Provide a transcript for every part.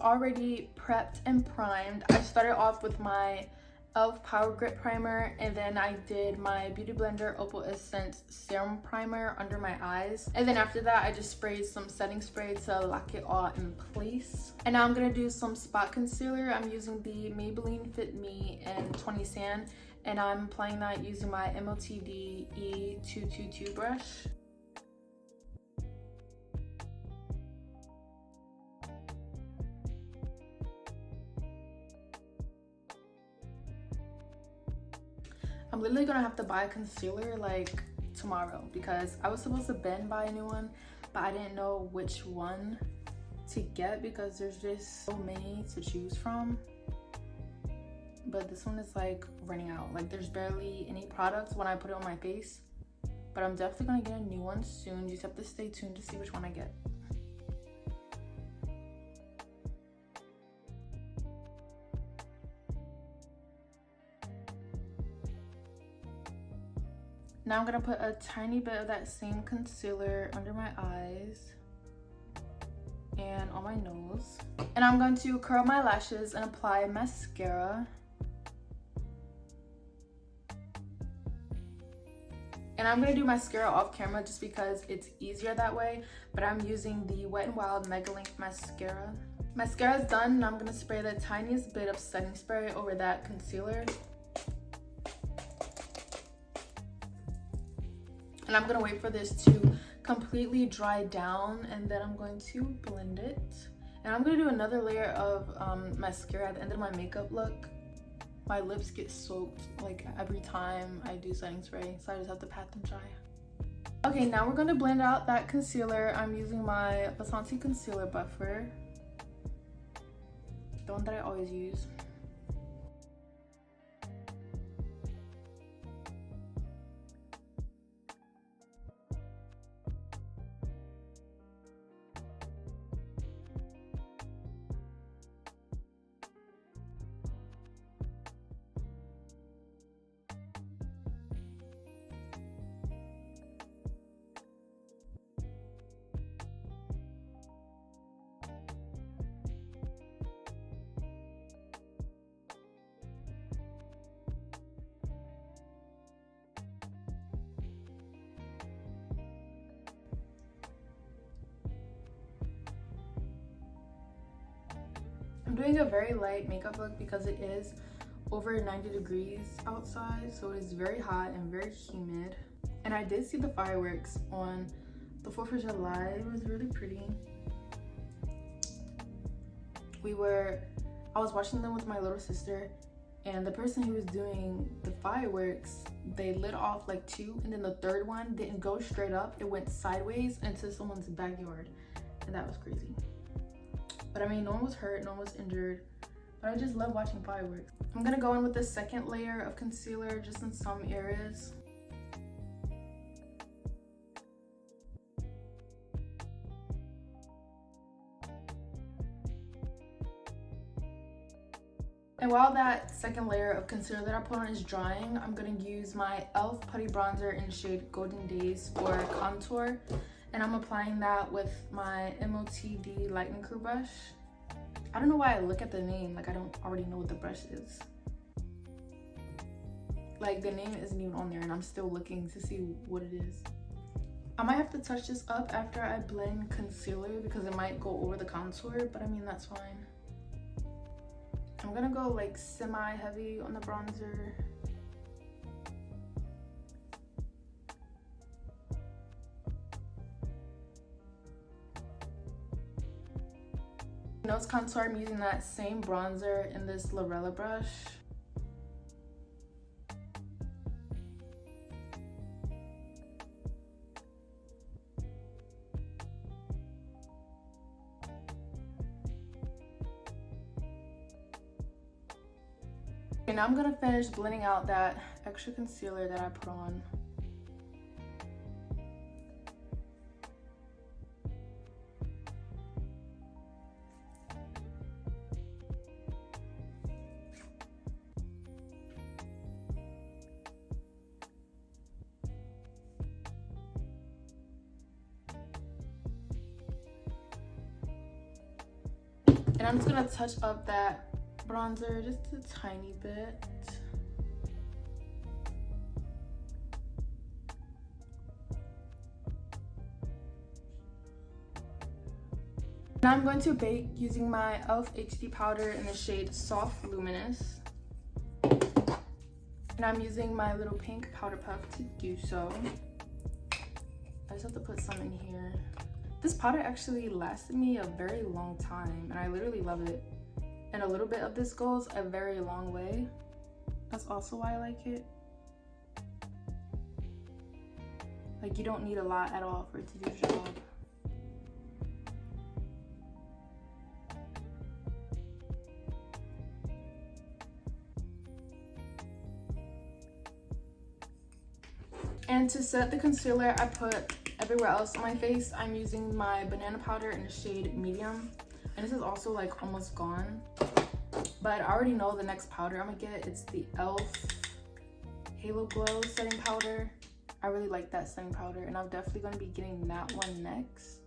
already prepped and primed. I started off with my e.l.f. Power Grip Primer, and then I did my Beauty Blender Opal Essence Serum Primer under my eyes. And then after that, I just sprayed some setting spray to lock it all in place. And now I'm gonna do some spot concealer. I'm using the Maybelline Fit Me in 20 Sand, and I'm applying that using my MOTD E222 brush. I'm literally gonna have to buy a concealer like tomorrow because I was supposed to buy a new one, but I didn't know which one to get because there's just so many to choose from. But this one is like running out. Like there's barely any products when I put it on my face, but I'm definitely gonna get a new one soon. You just have to stay tuned to see which one I get. Now I'm gonna put a tiny bit of that same concealer under my eyes and on my nose. And I'm going to curl my lashes and apply mascara. And I'm gonna do mascara off camera just because it's easier that way, but I'm using the Wet n Wild Mega Length Mascara. Mascara is done, and I'm gonna spray the tiniest bit of setting spray over that concealer. And I'm gonna wait for this to completely dry down, and then I'm going to blend it. And I'm gonna do another layer of mascara at the end of my makeup look. My lips get soaked like every time I do setting spray, so I just have to pat them dry. Okay, now we're gonna blend out that concealer. I'm using my Vasanti concealer buffer, the one that I always use. I'm doing a very light makeup look because it is over 90 degrees outside, so it is very hot and very humid. And I did see the fireworks on the 4th of July. It was really pretty. I was watching them with my little sister, and the person who was doing the fireworks, they lit off like 2, and then the 3rd one didn't go straight up, it went sideways into someone's backyard, and that was crazy. But I mean, no one was hurt, no one was injured, but I just love watching fireworks. I'm gonna go in with the second layer of concealer just in some areas. And while that second layer of concealer that I put on is drying, I'm gonna use my e.l.f. Putty Bronzer in shade Golden Days for contour. And I'm applying that with my MOTD Lightning Crew brush. I don't know why I look at the name like I don't already know what the brush is. Like the name isn't even on there and I'm still looking to see what it is. I might have to touch this up after I blend concealer because it might go over the contour, but I mean, that's fine. I'm gonna go like semi-heavy on the bronzer. Nose contour, I'm using that same bronzer in this Lorella brush. And now I'm gonna finish blending out that extra concealer that I put on. And I'm just gonna touch up that bronzer just a tiny bit. Now I'm going to bake using my e.l.f. HD powder in the shade Soft Luminous. And I'm using my little pink powder puff to do so. I just have to put some in here. This powder actually lasted me a very long time and I literally love it. And a little bit of this goes a very long way. That's also why I like it. Like, you don't need a lot at all for it to do the job. And to set the concealer I put everywhere else on my face, I'm using my banana powder in the shade Medium. And this is also like almost gone. But I already know the next powder I'm gonna get. It's the e.l.f. Halo Glow setting powder. I really like that setting powder and I'm definitely gonna be getting that one next.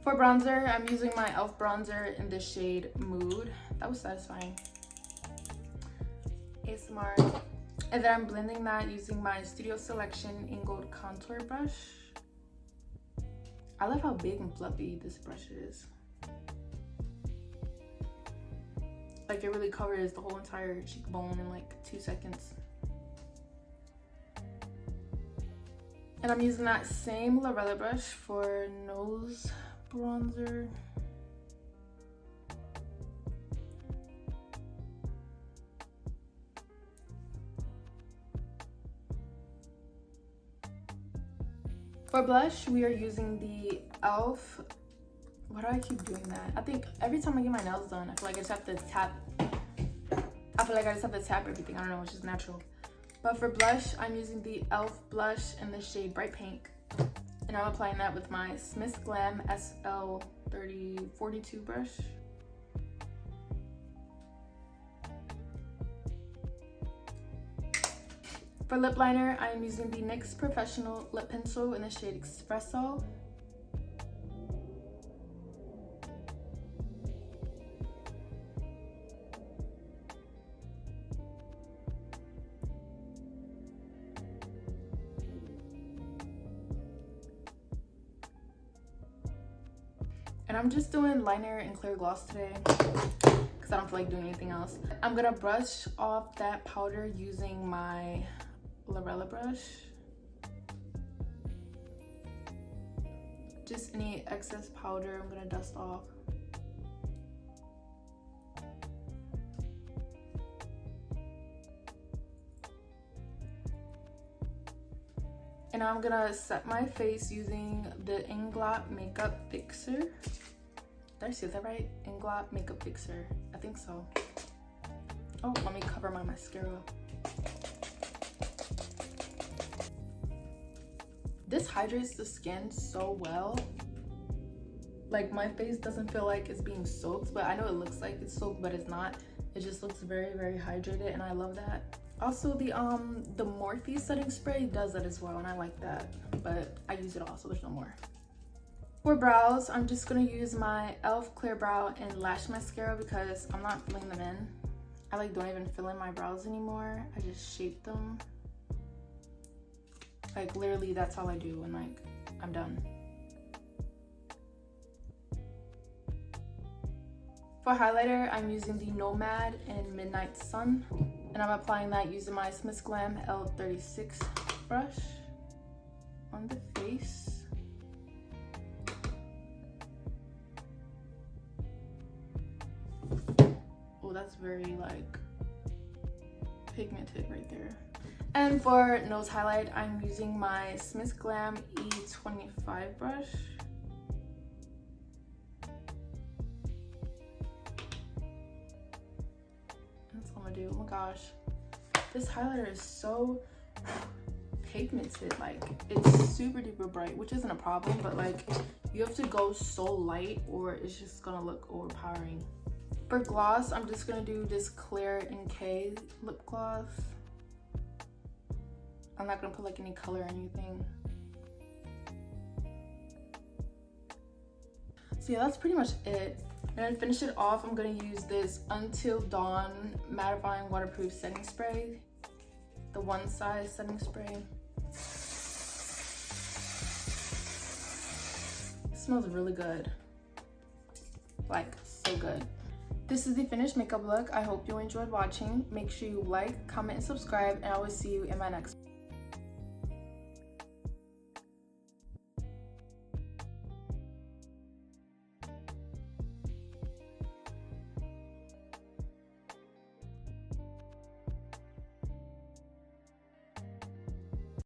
For bronzer, I'm using my e.l.f. bronzer in the shade Mood. That was satisfying. ASMR. And then I'm blending that using my Studio Selection Ingold Contour Brush. I love how big and fluffy this brush is. Like, it really covers the whole entire cheekbone in like 2 seconds. And I'm using that same Lorella brush for nose bronzer. For blush, we are using the e.l.f. Why do I keep doing that? I think every time I get my nails done, I feel like I just have to tap. Everything. I don't know, it's just natural. But for blush, I'm using the e.l.f. blush in the shade Bright Pink. And I'm applying that with my Smith Glam SL3042 brush. For lip liner, I am using the NYX Professional Lip Pencil in the shade Espresso. And I'm just doing liner and clear gloss today because I don't feel like doing anything else. I'm gonna brush off that powder using my Lorella brush. Just any excess powder I'm gonna dust off. And now I'm gonna set my face using the Inglot Makeup Fixer. Did I say that right? Inglot Makeup Fixer. I think so. Oh, let me cover my mascara. This hydrates the skin so well. Like, my face doesn't feel like it's being soaked, but I know it looks like it's soaked, but it's not. It just looks very, very hydrated, and I love that. Also, the Morphe setting spray does that as well, and I like that, but I use it all, so there's no more. For brows, I'm just gonna use my e.l.f. Clear Brow and Lash Mascara because I'm not filling them in. I like don't even fill in my brows anymore. I just shape them. Like, literally, that's all I do, and like, I'm done. For highlighter, I'm using the Nomad in Midnight Sun. And I'm applying that using my Smith Glam L36 brush on the face. Oh, that's very like pigmented right there. And for nose highlight, I'm using my Smith Glam E25 brush. That's all I'm do. Oh my gosh, this highlighter is so pigmented. Like, it's super duper bright, which isn't a problem, but like you have to go so light or it's just gonna look overpowering. For gloss, I'm just gonna do this Clear NK lip gloss. I'm not gonna put like any color or anything. So yeah, that's pretty much it. And then finish it off, I'm gonna use this Until Dawn mattifying waterproof setting spray, the one size setting spray. It smells really good, like so good. This is the finished makeup look. I hope you enjoyed watching. Make sure you like, comment, and subscribe, and I will see you in my next